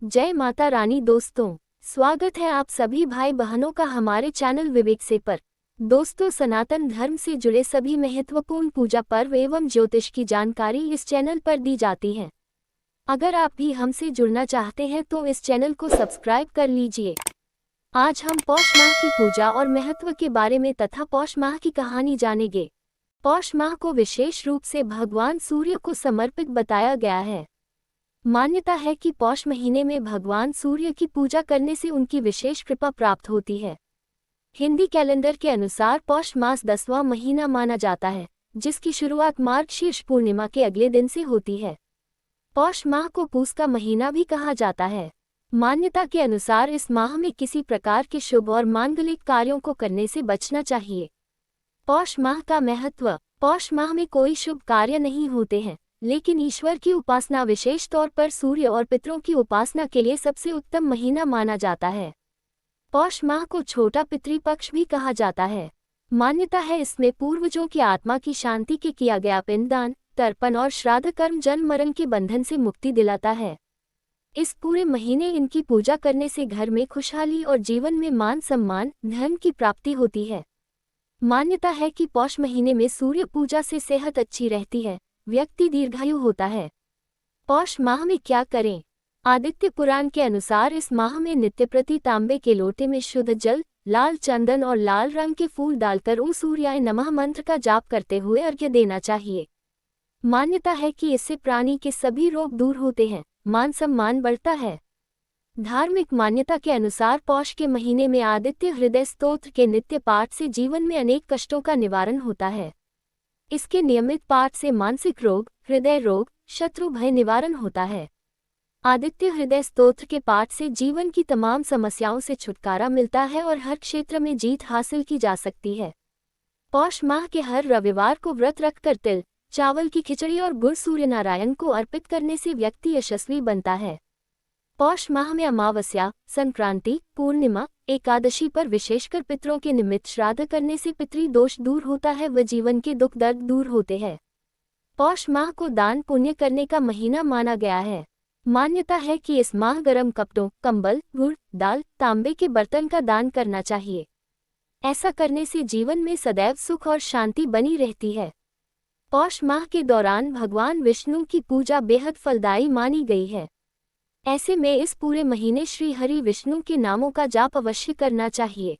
जय माता रानी दोस्तों, स्वागत है आप सभी भाई बहनों का हमारे चैनल विवेक से पर। दोस्तों, सनातन धर्म से जुड़े सभी महत्वपूर्ण पूजा पर्व एवं ज्योतिष की जानकारी इस चैनल पर दी जाती है। अगर आप भी हमसे जुड़ना चाहते हैं तो इस चैनल को सब्सक्राइब कर लीजिए। आज हम पौष माह की पूजा और महत्व के बारे में तथा पौष माह की कहानी जानेंगे। पौष माह को विशेष रूप से भगवान सूर्य को समर्पित बताया गया है। मान्यता है कि पौष महीने में भगवान सूर्य की पूजा करने से उनकी विशेष कृपा प्राप्त होती है। हिंदी कैलेंडर के अनुसार पौष मास 10वां महीना माना जाता है, जिसकी शुरुआत मार्गशीर्ष पूर्णिमा के अगले दिन से होती है। पौष माह को पूस का महीना भी कहा जाता है। मान्यता के अनुसार इस माह में किसी प्रकार के शुभ और मांगलिक कार्यों को करने से बचना चाहिए। पौष माह का महत्व। पौष माह में कोई शुभ कार्य नहीं होते हैं, लेकिन ईश्वर की उपासना, विशेष तौर पर सूर्य और पितरों की उपासना के लिए सबसे उत्तम महीना माना जाता है। पौष माह को छोटा पितृपक्ष भी कहा जाता है। मान्यता है इसमें पूर्वजों की आत्मा की शांति के किया गया पिंडदान, तर्पण और श्राद्ध कर्म जन्म मरण के बंधन से मुक्ति दिलाता है। इस पूरे महीने इनकी पूजा करने से घर में खुशहाली और जीवन में मान सम्मान, धन की प्राप्ति होती है। मान्यता है कि पौष महीने में सूर्य पूजा से सेहत अच्छी रहती है, व्यक्ति दीर्घायु होता है। पौष माह में क्या करें? आदित्य पुराण के अनुसार इस माह में नित्य प्रति तांबे के लोटे में शुद्ध जल, लाल चंदन और लाल रंग के फूल डालकर ओम सूर्याय नमः मंत्र का जाप करते हुए अर्घ्य देना चाहिए। मान्यता है कि इससे प्राणी के सभी रोग दूर होते हैं, मान सम्मान बढ़ता है। धार्मिक मान्यता के अनुसार पौष के महीने में आदित्य हृदय स्तोत्र के नित्य पाठ से जीवन में अनेक कष्टों का निवारण होता है। इसके नियमित पाठ से मानसिक रोग, हृदय रोग, शत्रु भय निवारण होता है। आदित्य हृदय स्तोत्र के पाठ से जीवन की तमाम समस्याओं से छुटकारा मिलता है और हर क्षेत्र में जीत हासिल की जा सकती है। पौष माह के हर रविवार को व्रत रखकर तिल, चावल की खिचड़ी और गुड़ सूर्य नारायण को अर्पित करने से व्यक्ति यशस्वी बनता है। पौष माह में अमावस्या, संक्रांति, पूर्णिमा, एकादशी पर विशेषकर पितरों के निमित्त श्राद्ध करने से पितृ दोष दूर होता है व जीवन के दुख दर्द दूर होते हैं। पौष माह को दान पुण्य करने का महीना माना गया है। मान्यता है कि इस माह गर्म कपड़ों, कंबल, गुड़, दाल, तांबे के बर्तन का दान करना चाहिए। ऐसा करने से जीवन में सदैव सुख और शांति बनी रहती है। पौष माह के दौरान भगवान विष्णु की पूजा बेहद फलदायी मानी गई है। ऐसे में इस पूरे महीने श्री हरि विष्णु के नामों का जाप अवश्य करना चाहिए।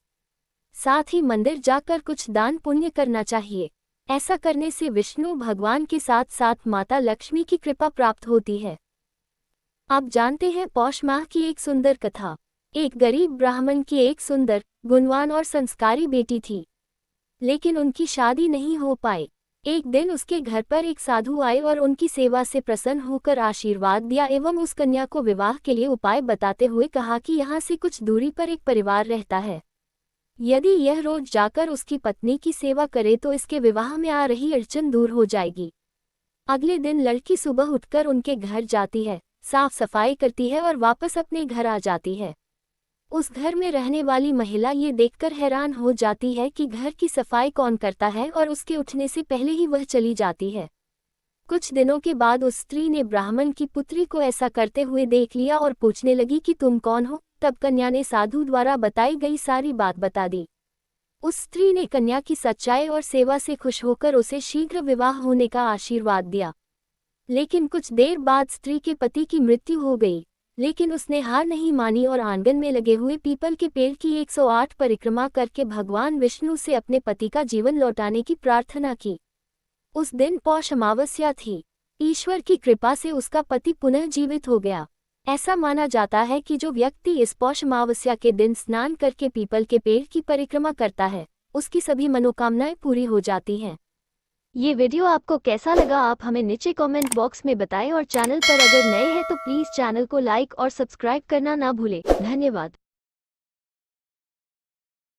साथ ही मंदिर जाकर कुछ दान पुण्य करना चाहिए। ऐसा करने से विष्णु भगवान के साथ साथ माता लक्ष्मी की कृपा प्राप्त होती है। आप जानते हैं पौष माह की एक सुंदर कथा। एक गरीब ब्राह्मण की एक सुंदर, गुणवान और संस्कारी बेटी थी, लेकिन उनकी शादी नहीं हो पाई। एक दिन उसके घर पर एक साधु आए और उनकी सेवा से प्रसन्न होकर आशीर्वाद दिया एवं उस कन्या को विवाह के लिए उपाय बताते हुए कहा कि यहाँ से कुछ दूरी पर एक परिवार रहता है। यदि यह रोज जाकर उसकी पत्नी की सेवा करे तो इसके विवाह में आ रही अड़चन दूर हो जाएगी। अगले दिन लड़की सुबह उठकर उनके घर जाती है, साफ सफाई करती है और वापस अपने घर आ जाती है। उस घर में रहने वाली महिला ये देखकर हैरान हो जाती है कि घर की सफाई कौन करता है और उसके उठने से पहले ही वह चली जाती है। कुछ दिनों के बाद उस स्त्री ने ब्राह्मण की पुत्री को ऐसा करते हुए देख लिया और पूछने लगी कि तुम कौन हो। तब कन्या ने साधु द्वारा बताई गई सारी बात बता दी। उस स्त्री ने कन्या की सच्चाई और सेवा से खुश होकर उसे शीघ्र विवाह होने का आशीर्वाद दिया। लेकिन कुछ देर बाद स्त्री के पति की मृत्यु हो गई, लेकिन उसने हार नहीं मानी और आंगन में लगे हुए पीपल के पेड़ की 108 परिक्रमा करके भगवान विष्णु से अपने पति का जीवन लौटाने की प्रार्थना की। उस दिन पौष अमावस्या थी। ईश्वर की कृपा से उसका पति पुनः जीवित हो गया। ऐसा माना जाता है कि जो व्यक्ति इस पौष अमावस्या के दिन स्नान करके पीपल के पेड़ की परिक्रमा करता है, उसकी सभी मनोकामनाएं पूरी हो जाती हैं। ये वीडियो आपको कैसा लगा आप हमें नीचे कमेंट बॉक्स में बताएं और चैनल पर अगर नए हैं तो प्लीज़ चैनल को लाइक और सब्सक्राइब करना ना भूलें। धन्यवाद।